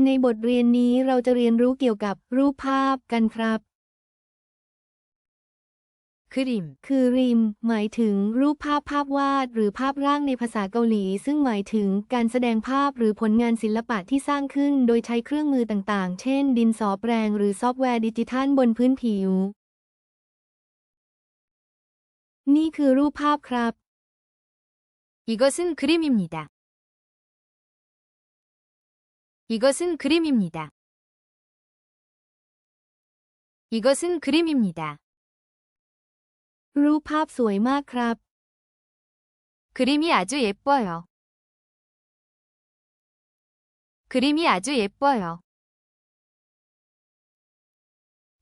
ในบทเรียนนี้เราจะเรียนรู้เกี่ยวกับรูปภาพกันครับ 그림 คือริมหมายถึงรูปภาพภาพวาดหรือภาพร่างในภาษาเกาหลีซึ่งหมายถึงการแสดงภาพหรือผลงานศิลปะที่สร้างขึ้นโดยใช้เครื่องมือต่างๆ เช่นดินสอแปรงหรือซอฟต์แวร์ดิจิทัลบนพื้นผิว นี่คือรูปภาพครับ 이것은 그림입니다. 이것은 그림입니다. 이것은 그림입니다. รูปภาพสวยมากครับ 그림이 아주 예뻐요. 그림이 아주 예뻐요.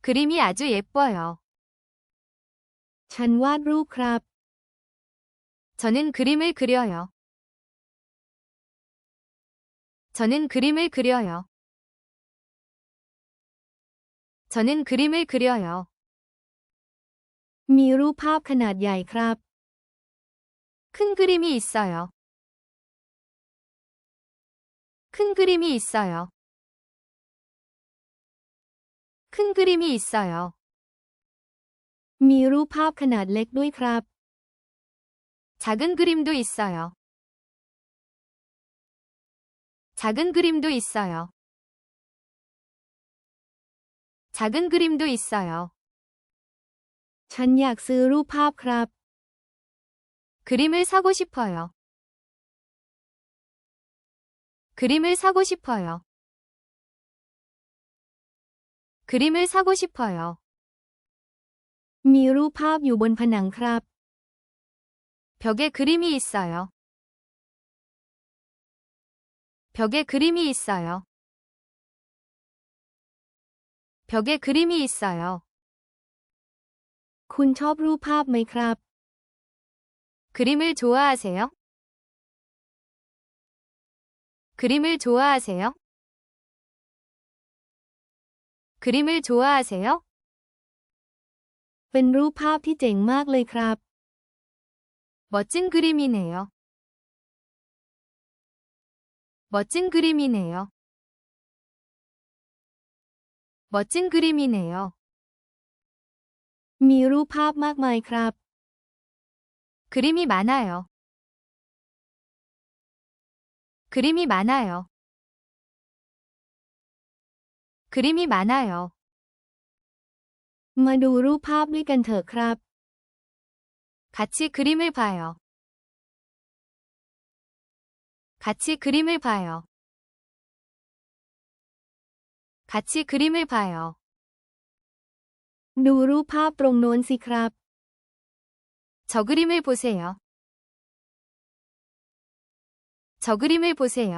그림이 아주 예뻐요. ฉันวาดรูปครับ 저는 그림을 그려요. 저는 그림을 그려요. 저는 그림을 그려요. มีรูปภาพขนาดใหญ่ครับ 큰 그림이 있어요. 큰 그림이 있어요. 큰 그림이 있어요. มีรูปภาพขนาดเล็กด้วยครับ 작은 그림도 있어요. 작은 그림도 있어요. 작은 그림도 있어요. ฉันอยากซื้อรูปภาพครับ 그림을 사고 싶어요. 그림을 사고 싶어요. 그림을 사고 싶어요. มีรูปภาพอยู่บนผนังครับ 벽에 그림이 있어요. 벽에 그림이 있어요. 벽에 그림이 있어요. คุณชอบรูปภาพไหมครับ 그림을 좋아하세요? 그림을 좋아하세요? 그림을 좋아하세요? เป็นรูปภาพที่เจ๋งมากเลยครับ 멋진 그림이네요. 멋진 그림이네요. 멋진 그림이네요. มีรูปภาพมากมายครับ 그림이 많아요. 그림이 많아요. 그림이 많아요. มาดูรูปภาพด้วยกันเถอะครับ 같이 그림을 봐요. 같이 그림을 봐요. 같이 그림을 봐요. ดูรูปภาพตรงโน้นสิครับ 저 그림을 보세요. 저 그림을 보세요.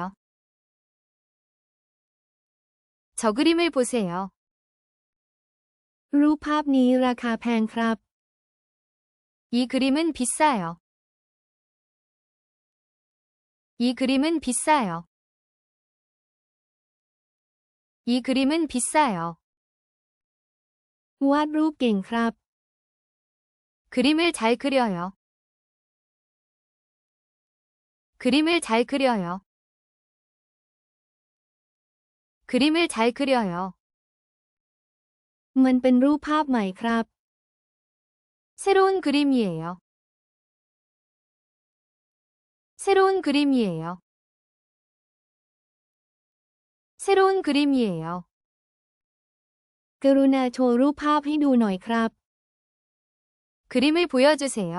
저 그림을 보세요. รูปภาพนี้ราคาแพงครับ 이 그림은 비싸요. 이 그림은 비싸요. 이 그림은 비싸요. วาดรูปเก่งครับ 그림을 잘 그려요. 그림을 잘 그려요. 그림을 잘 그려요. มันเป็นรูปภาพใหม่ครับ 새로운 그림이에요. 새로운 그림이에요. 새로운 그림이에요. กรุณาโชว์รูปภาพให้ดูหน่อยครับ 그림을 보여주세요.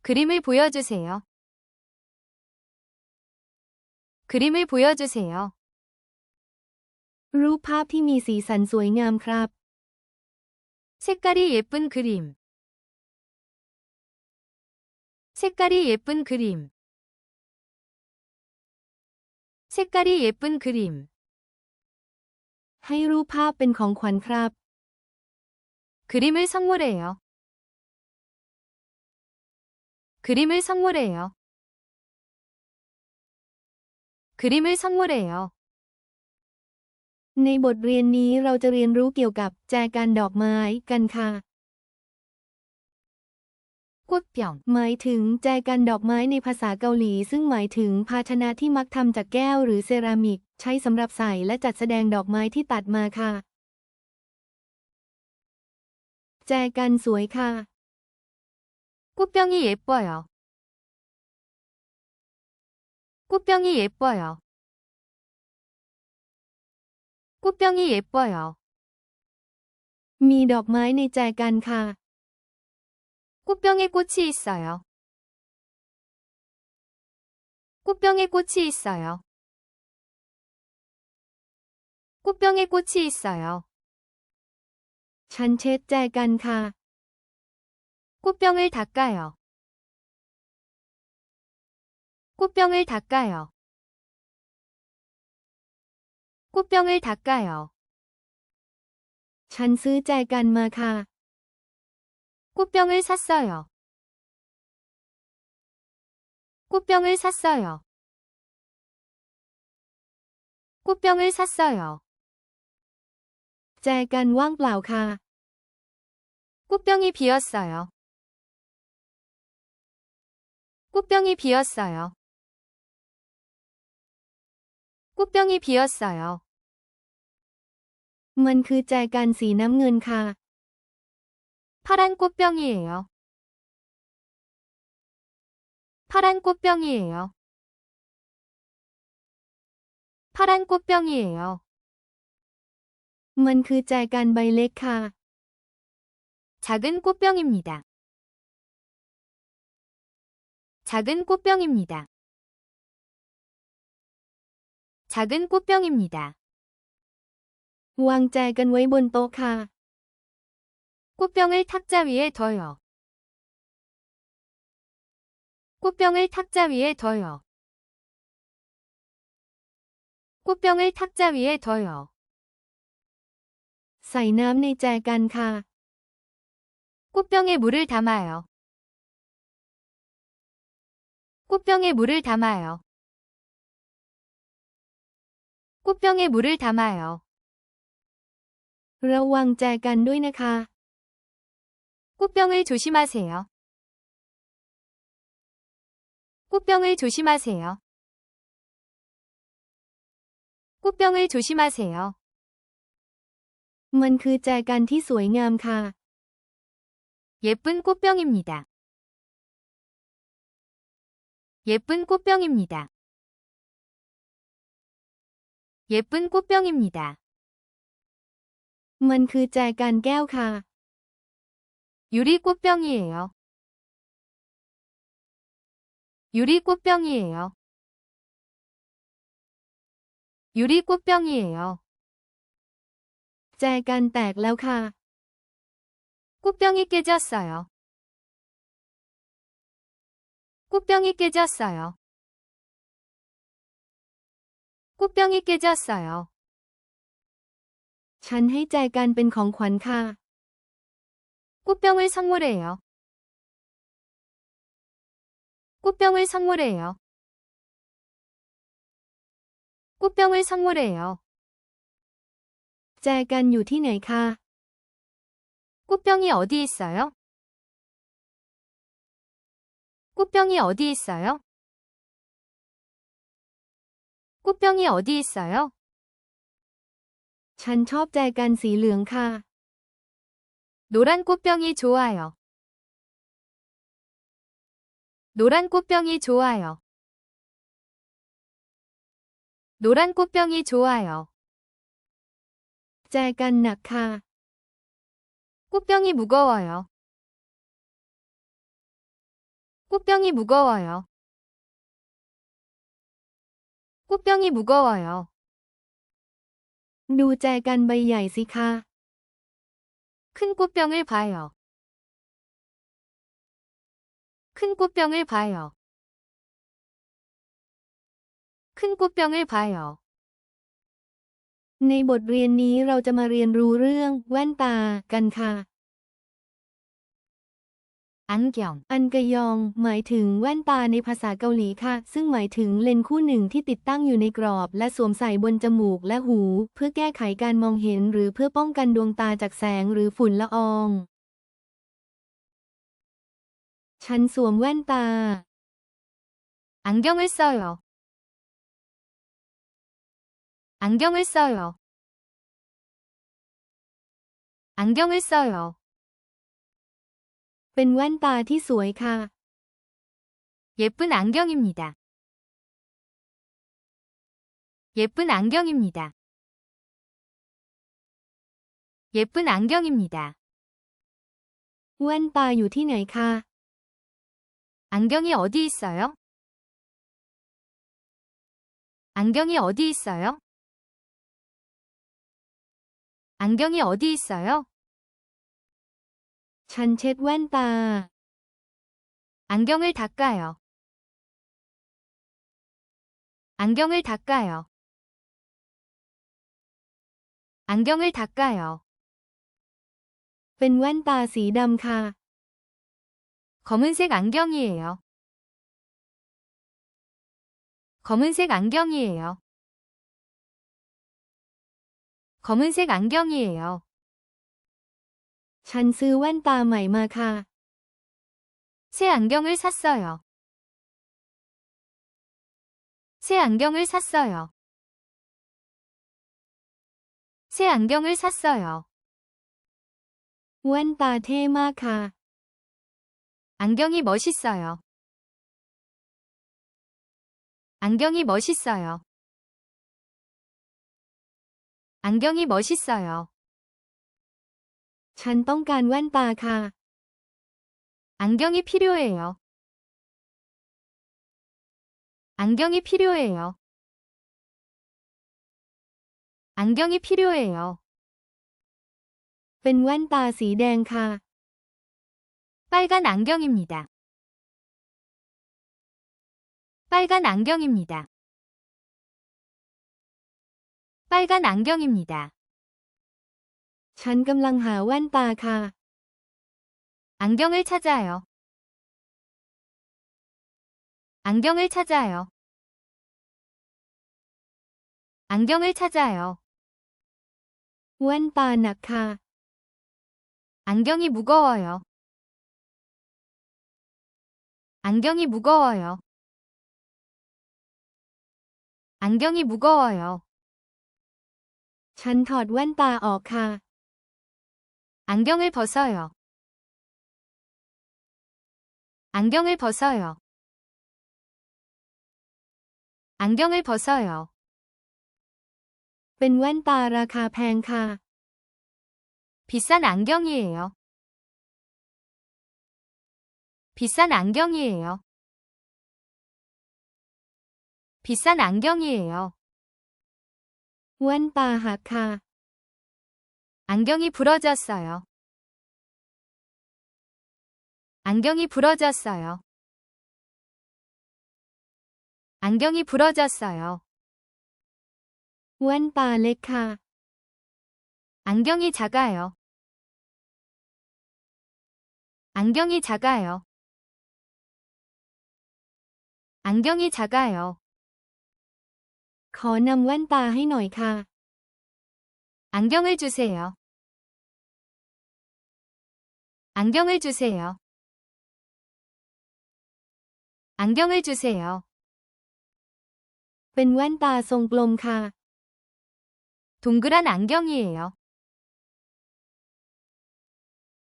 그림을 보여주세요. 그림을 보여주세요. รูปภาพที่มีสีสันสวยงามครับ 색깔이 예쁜 그림. 색깔이 예쁜 그림. 색깔이 예쁜 그림. ให้รูปภาพเป็นของขวัญครับ 그림을 선물해요. 그림을 선물해요. 그림을 선물해요. ในบทเรียนนี้เราจะเรียนรู้เกี่ยวกับแจกันดอกไม้กันค่ะ 꽃병, หมายถึงแจกันดอกไม้ในภาษาเกาหลี ซึ่งหมายถึงภาชนะที่มักทำจากแก้วหรือเซรามิก ใช้สำหรับใส่และจัดแสดงดอกไม้ที่ตัดมาค่ะ แจกันสวยค่ะ 꽃병이 예뻐요. 꽃병이 예뻐요. 꽃병이 예뻐요. มีดอกไม้ในแจกันค่ะ 꽃병에 꽃이 있어요. 꽃병에 꽃이 있어요. 꽃병에 꽃이 있어요. ฉันเช็ดแจกันค่ะ 꽃병을 닦아요. 꽃병을 닦아요. 꽃병을 닦아요. ฉันซื้อแจกันมาค่ะ 꽃병을 샀어요. 꽃병을 샀어요. 꽃병을 샀어요. แจกันว่างเปล่าค่ะ 꽃병이 비었어요. 꽃병이 비었어요. 꽃병이 비었어요. มันคือแจกันสีน้ำเงินค่ะ 파란 꽃병이에요. 파란 꽃병이에요. 파란 꽃병이에요. มันคือแจกันใบเล็กค่ะ 작은 꽃병입니다. 작은 꽃병입니다. 작은 꽃병입니다. วางแจกันไว้บนโต๊ะค่ะ 꽃병을 탁자 위에 둬요. 꽃병을 탁자 위에 둬요. 꽃병을 탁자 위에 둬요. ใส่น้ำในแจกันค่ะ 꽃병에 물을 담아요. 꽃병에 물을 담아요. 꽃병에 물을 담아요. ระวังแจกันด้วยนะคะ 꽃병을 조심하세요. 꽃병을 조심하세요. 꽃병을 조심하세요. มันคือแจกันที่สวยงามค่ะ 예쁜 꽃병입니다. 예쁜 꽃병입니다. 예쁜 꽃병입니다. มันคือแจกันแก้วค่ะ 유리 꽃병이에요. 유리 꽃병이에요. 유리 꽃병이에요. แจกันแตกแล้วค่ะ 꽃병이 깨졌어요. 꽃병이 깨졌어요. 꽃병이 깨졌어요. ฉันให้แจกันเป็นของขวัญค่ะ 꽃병을 선물해요. 꽃병을 선물해요. 꽃병을 선물해요. แจกันอยู่ที่ไหนคะ 꽃병이 어디 있어요? 꽃병이 어디 있어요? 꽃병이 어디 있어요? ฉันชอบแจกันสีเหลืองค่ะ 노란 꽃병이 좋아요. 노란 꽃병이 좋아요. 노란 꽃병이 좋아요. แจกันหนักค่ะ 꽃병이 무거워요. 꽃병이 무거워요. 꽃병이 무거워요. ดูแจกันใบใหญ่สิคะ 큰 꽃병을 봐요. 큰 꽃병을 봐요. 큰 꽃병을 봐요. ในบทเรียนนี้เราจะมาเรียนรู้เรื่องแว่นตากันค่ะ 안경, อันกะยอง หมายถึงแว่นตาในภาษาเกาหลีค่ะ ซึ่งหมายถึงเลนส์คู่หนึ่งที่ติดตั้งอยู่ในกรอบและสวมใส่บนจมูกและหู เพื่อแก้ไขการมองเห็นหรือเพื่อป้องกันดวงตาจากแสงหรือฝุ่นละออง ฉันสวมแว่นตา 안경을 써요. 안경을 써요. 안경을 써요. เป็นแว่นตาที่สวยค่ะ 예쁜 안경입니다. 예쁜 안경입니다. 예쁜 안경입니다. แว่นตาอยู่ที่ไหนคะ 안경이 어디 있어요? 안경이 어디 있어요? 안경이 어디 있어요? ฉันเช็ดแว่นตา 안경을 닦아요. 안경을 닦아요. 안경을 닦아요. เป็นแว่นตาสีดำค่ะ 검은색 안경이에요. 검은색 안경이에요. 검은색 안경이에요. ฉันซื้อแว่นตาใหม่มาค่ะ 새 안경을 샀어요. 새 안경을 샀어요. 새 안경을 샀어요. แว่นตาเท่มากค่ะ 안경이 멋있어요. 안경이 멋있어요. 안경이 멋있어요. ฉันต้องการแว่นตาค่ะ 안경이 필요해요. 안경이 필요해요. 안경이 필요해요. เป็นแว่นตาสีแดงค่ะ 빨간 안경입니다. 빨간 안경입니다. 빨간 안경입니다. ฉันกำลังหาแว่นตาค่ะ 안경을 찾아요. 안경을 찾아요. 안경을 찾아요. แว่นตาหนักค่ะ 안경이 무거워요. 안경이 무거워요. 안경이 무거워요. ฉันถอดแว่นตาออกค่ะ 안경을 벗어요. 안경을 벗어요. 안경을 벗어요. เป็นแว่นตาราคาแพงค่ะ 비싼 안경이에요. 비싼 안경이에요. 비싼 안경이에요. แว่นตาหักค่ะ 안경이 부러졌어요. 안경이 부러졌어요. 안경이 부러졌어요. แว่นตาเล็กค่ะ 안경이 작아요. 안경이 작아요. 안경이 작아요. ขอนำแว่นตาให้หน่อยค่ะ 안경을 주세요. 안경을 주세요. 안경을 주세요. เป็นแว่นตาทรงกลมค่ะ 동그란 안경이에요.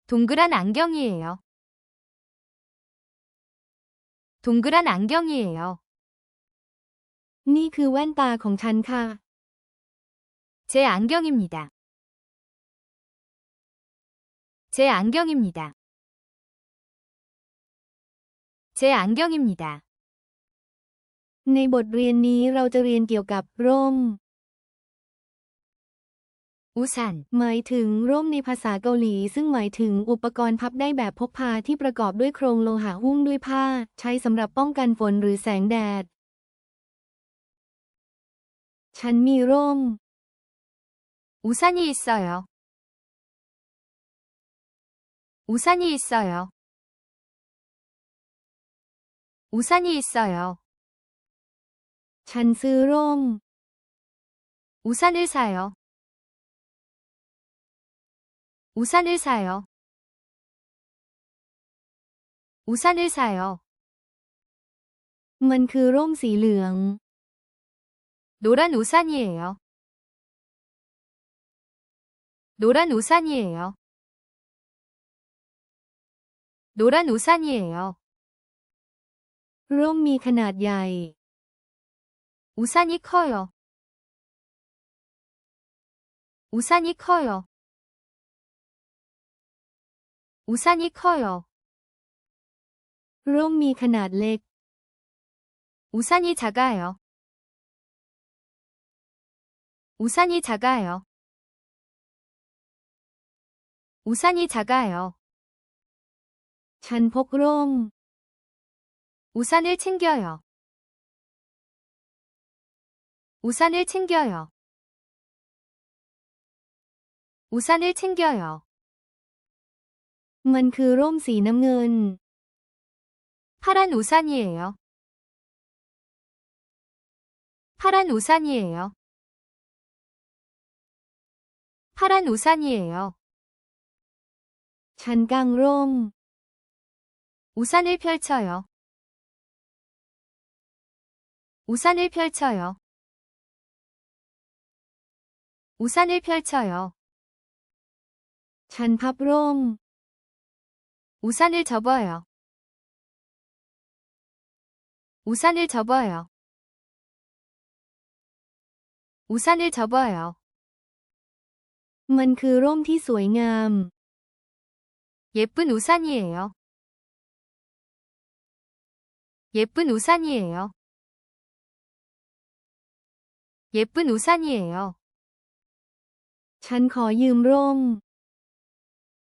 동그란 안경이에요. 동그란 안경이에요. นี่คือแว่นตาของฉันค่ะ 제 안경입니다. 제 안경입니다. 제 안경입니다. ในบทเรียนนี้เราจะเรียนเกี่ยวกับร่ม 우산, หมายถึงร่มในภาษาเกาหลี ซึ่งหมายถึงอุปกรณ์พับได้แบบพกพาที่ประกอบด้วยโครงโลหะหุ้มด้วยผ้า ใช้สำหรับป้องกันฝนหรือแสงแดด ฉันมีร่ม 우산이 있어요. 우산이 있어요. 우산이 있어요. ฉันซื้อร่ม 우산을 사요. 우산을 사요. 우산을 사요. มันคือร่มสีเหลือง 노란 우산이에요. 노란 우산이에요. 노란 우산이에요. ร่มมีขนาดใหญ่ 우산이 커요. 우산이 커요. 우산이 커요. ร่มมีขนาดเล็ก 우산이 작아요. 우산이 작아요. 우산이 작아요. ฉันพกร่ม 우산을 챙겨요. 우산을 챙겨요. 우산을 챙겨요. มันคือร่มสีน้ำเงิน 파란 우산이에요. 파란 우산이에요. 파란 우산이에요. ฉันกางร่ม 우산을 펼쳐요. 우산을 펼쳐요. 우산을 펼쳐요. ฉันพับร่ม 우산을 접어요. 우산을 접어요. 우산을 접어요. มันคือร่มที่สวยงาม 예쁜 우산이에요. 예쁜 우산이에요. 예쁜 우산이에요. ฉันขอยืมร่ม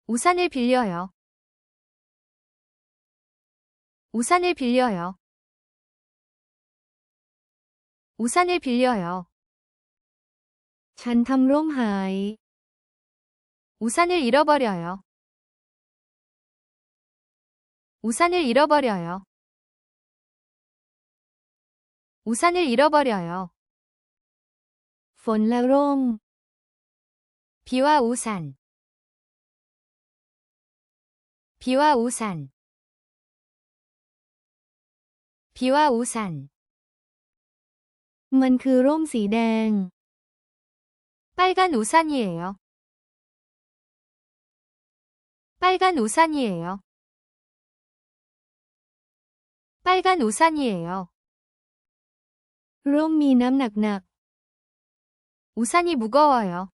우산을 빌려요. 우산을 빌려요. 우산을 빌려요. ฉันทำร่มหาย 우산을 잃어버려요. 우산을 잃어버려요. 우산을 잃어버려요. ฝนและร่ม 비와 우산. 비와 우산. 비와 우산. มันคือร่มสีแดง 빨간 우산이에요. 빨간 우산이에요. 빨간 우산이에요. ร่มมีน้ำหนัก 우산이 무거워요.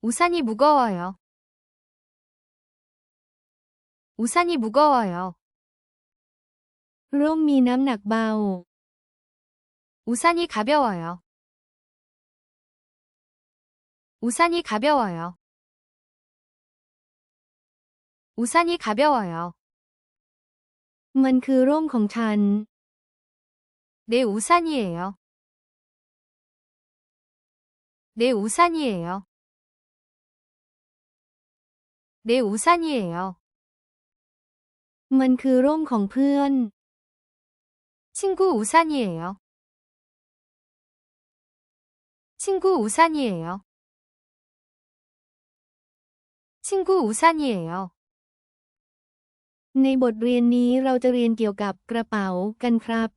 우산이 무거워요. 우산이 무거워요. ๆร่มมีน้ำหนักเบา 우산이 가벼워요. 우산이 가벼워요. 우산이 가벼워요. มันคือร่มของฉัน 내 우산이에요. 내 우산이에요. 내 우산이에요. มันคือร่มของเพื่อน 친구 우산이에요. 친구 우산이에요. 친구 우산이에요. ในบทเรียนนี้เราจะเรียนเกี่ยวกับกระเป๋ากันครับ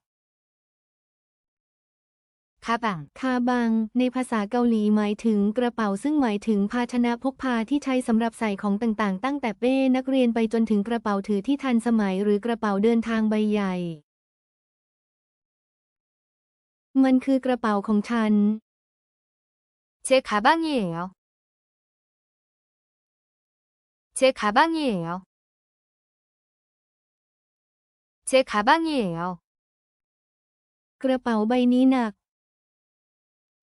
가방. คาบัง ในภาษาเกาหลีหมายถึงกระเป๋าซึ่งหมายถึงภาชนะพกพาที่ใช้สำหรับใส่ของต่างๆตั้งแต่เป้นักเรียนไปจนถึงกระเป๋าถือที่ทันสมัยหรือกระเป๋าเดินทางใบใหญ่ มันคือกระเป๋าของฉัน 제 가방이에요. 제 가방이에요. 제 가방이에요. กระเป๋าใบนี้หนัก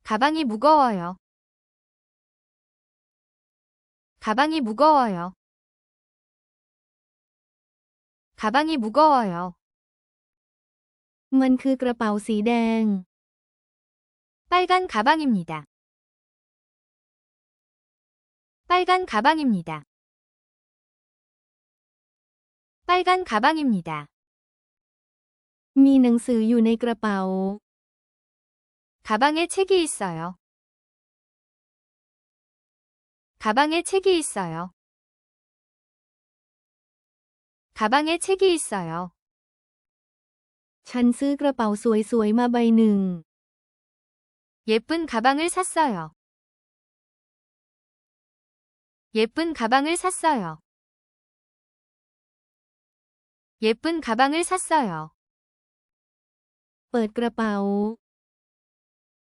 가방이 무거워요. 가방이 무거워요. 가방이 무거워요. มันคือกระเป๋าสีแดง 빨간 가방입니다. 빨간 가방입니다. 빨간 가방입니다. มีหนังสืออยู่ในกระเป๋า 가방에 책이 있어요. 가방에 책이 있어요. 가방에 책이 있어요. ฉันซื้อกระเป๋าสวยๆมาใบหนึ่ง 예쁜 가방을 샀어요. 예쁜 가방을 샀어요. 예쁜 가방을 샀어요. เปิดกระเป๋า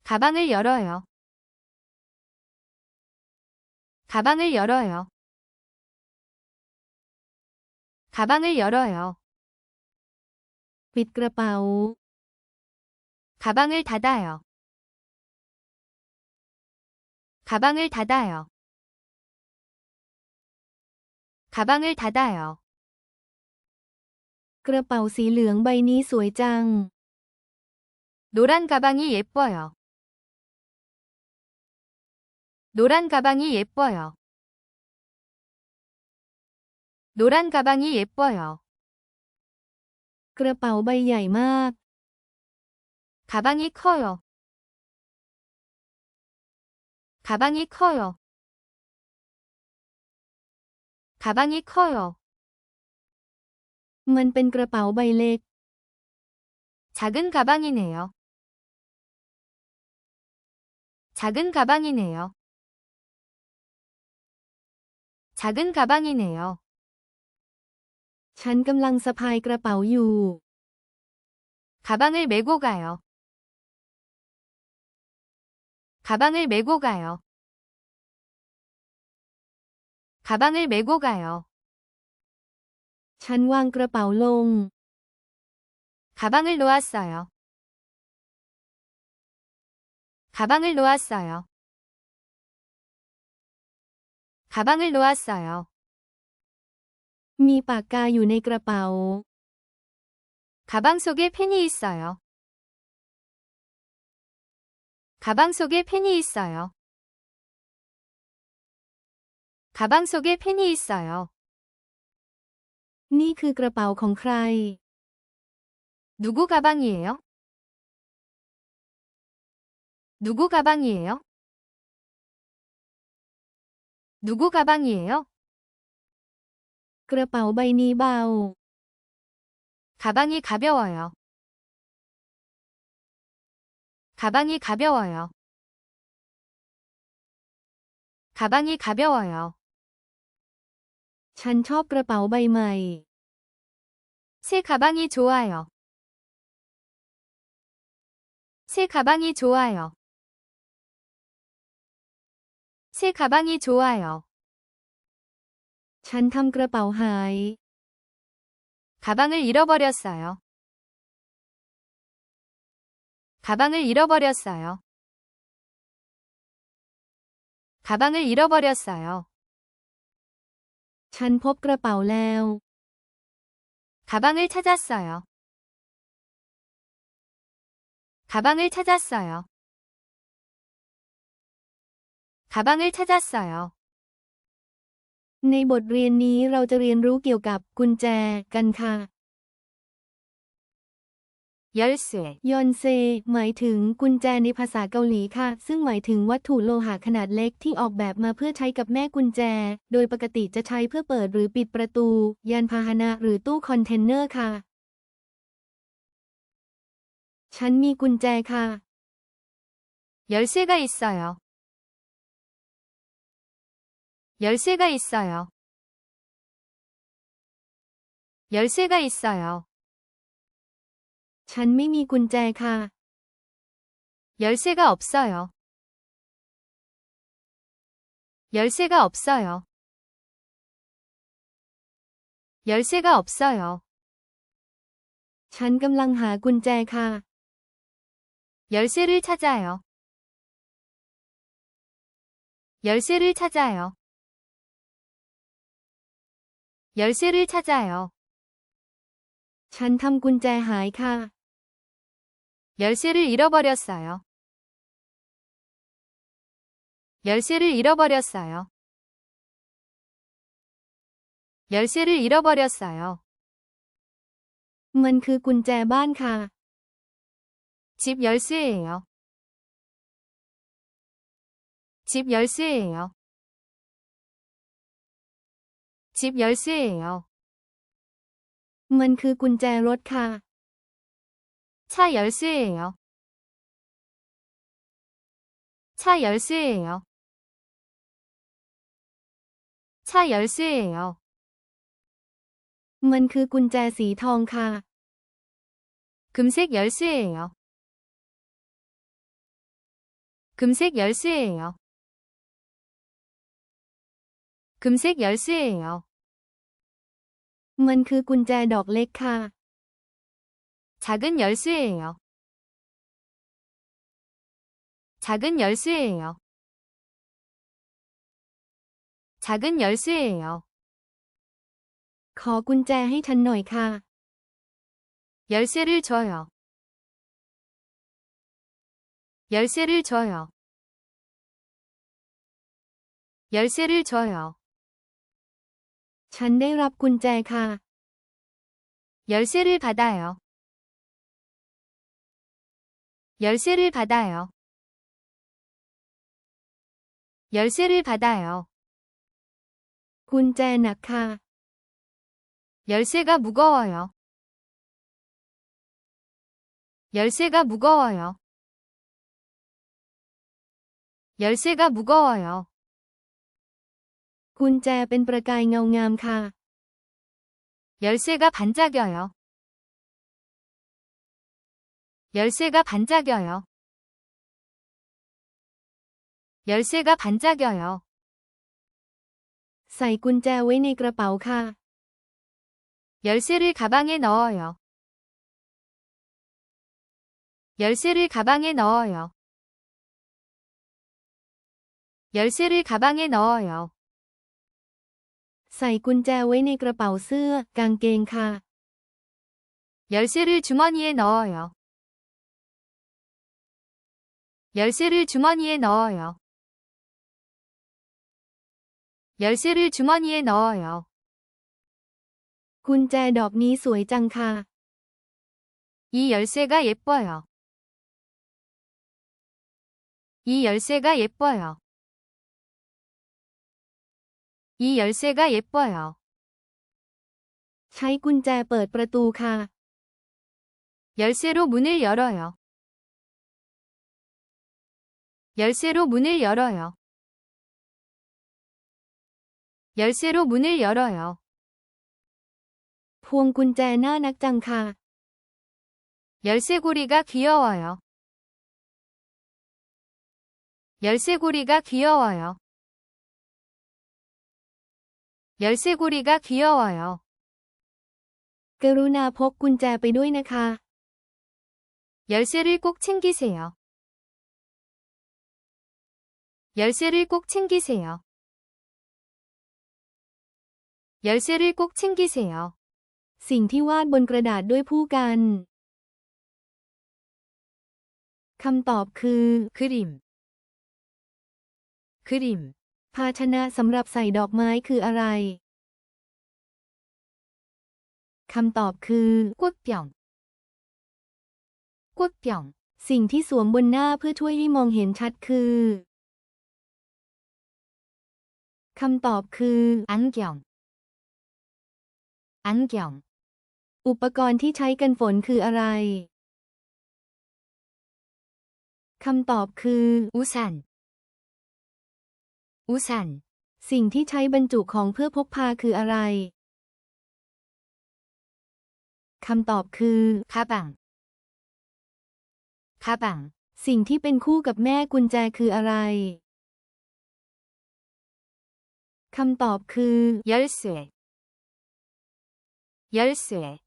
가방을 열어요. 가방을 열어요. 가방을 열어요. ปิดกระเป๋า 가방을 닫아요. 가방을 닫아요. 가방을 닫아요. กระเป๋าสีเหลืองใบนี้สวยจัง 노란 가방이 예뻐요. 노란 가방이 예뻐요. 노란 가방이 예뻐요. กระเป๋าใบใหญ่มาก 가방이 커요. 가방이 커요. 가방이 커요. มันเป็นกระเป๋าใบเล็ก 작은 가방이네요. 작은 가방이네요. 작은 가방이네요. ฉันกำลังสะพายกระเป๋าอยู่ 가방을 메고 가요. 가방을 메고 가요. 가방을 메고 가요. ฉันวางกระเป๋าลง 가방을 놓았어요. 가방을 놓았어요. 가방을 놓았어요. มีปากกาอยู่ในกระเป๋า 가방 속에 펜이 있어요. 가방 속에 펜이 있어요. 가방 속에 펜이 있어요. นี่คือกระเป๋าของใคร 누구 가방이에요? 누구 가방이에요? 누구 가방이에요? กระเป๋าใบนี้เบา 가방이 가벼워요. 가방이 가벼워요. 가방이 가벼워요. ฉันชอบกระเป๋าใบใหม่ 새 가방이 좋아요. 새 가방이 좋아요. 새 가방이 좋아요. ฉันทำกระเป๋าหาย 가방을 잃어버렸어요. 가방을 잃어버렸어요. 가방을 잃어버렸어요. ฉันพบกระเป๋าแล้ว 가방을 찾았어요. 가방을 찾았어요. 가방을 찾았어요. ในบทเรียนนี้เราจะเรียนรู้เกี่ยวกับกุญแจกันค่ะ 열쇠, ยอนเซหมายถึงกุญแจในภาษาเกาหลีค่ะ ซึ่งหมายถึงวัตถุโลหะขนาดเล็กที่ออกแบบมาเพื่อใช้กับแม่กุญแจ โดยปกติจะใช้เพื่อเปิดหรือปิดประตู ยานพาหนะหรือตู้คอนเทนเนอร์ค่ะ ฉันมีกุญแจค่ะ 열쇠가 있어요. 열쇠가 있어요. 열쇠가 있어요. ฉันไม่มีกุญแจค่ะ 열쇠가 없어요. 열쇠가 없어요. 열쇠가 없어요. ฉันกำลังหากุญแจค่ะ 열쇠를 찾아요. 열쇠를 찾아요. 열쇠를 찾아요. ฉันทำกุญแจหายค่ะ 열쇠를 잃어버렸어요. 열쇠를 잃어버렸어요. 열쇠를 잃어버렸어요. มันคือกุญแจบ้านค่ะ 집 열쇠예요. 집 열쇠예요. 집 열쇠예요. มันคือกุญแจรถค่ะ 차 열쇠예요. 차 열쇠예요. 차 열쇠예요. มันคือกุญแจสีทองค่ะ 금색 열쇠예요. 금색 열쇠예요. 금색 열쇠예요. มันคือกุญแจดอกเล็กค่ะ 작은 열쇠예요. 작은 열쇠예요. 작은 열쇠예요. ขอกุญแจให้ฉันหน่อยค่ะ 열쇠를 줘요. 열쇠를 줘요. 열쇠를 줘요. ฉันได้รับกุญแจค่ะ 열쇠를 받아요. 열쇠를 받아요. 열쇠를 받아요. กุญแจหนักค่ะ 열쇠가 무거워요. 열쇠가 무거워요. 열쇠가 무거워요. กุญแจเป็นประกายเงางามค่ะ 열쇠가 반짝여요. 열쇠가 반짝여요. 열쇠가 반짝여요. ใส่กุญแจไว้ในกระเป๋าค่ะ 열쇠를 가방에 넣어요. 열쇠를 가방에 넣어요. 열쇠를 가방에 넣어요. ใส่กุญแจไว้ในกระเป๋าเสื้อกางเกงค่ะ 열쇠를 주머니에 넣어요. 열쇠를 주머니에 넣어요. 열쇠를 주머니에 넣어요. กุญแจดอกนี้สวยจังค่ะ 이 열쇠가 예뻐요. 이 열쇠가 예뻐요. 이 열쇠가 예뻐요. ใช้กุญแจเปิดประตูค่ะ 열쇠로 문을 열어요. 열쇠로 문을 열어요. 열쇠로 문을 열어요. พวงกุญแจน่านักจังค่ะ 열쇠고리가 귀여워요. 열쇠고리가 귀여워요. 열쇠고리가 귀여워요. กรุณาพกกุญแจไปด้วยนะคะ 열쇠를 꼭 챙기세요. 열쇠를 꼭 챙기세요. 열쇠를 꼭 챙기세요. สิ่งที่วาดบนกระดาษด้วยผู้กัน คำตอบคือ 그림. 그림. ภาชนะสำหรับใส่ดอกไม้คืออะไร คำตอบคือ 꽃병. 꽃병. สิ่งที่สวมบนหน้าเพื่อช่วยให้มองเห็นชัดคือ คำตอบคือ 안경. 안경. อุปกรณ์ที่ใช้กันฝนคืออะไร คำตอบคือ 우산. 우산. สิ่งที่ใช้บรรจุของเพื่อพกพาคืออะไร คำตอบคือ 가방. 가방. สิ่งที่เป็นคู่กับแม่กุญแจคืออะไร คำตอบคือ 열쇠. 열쇠.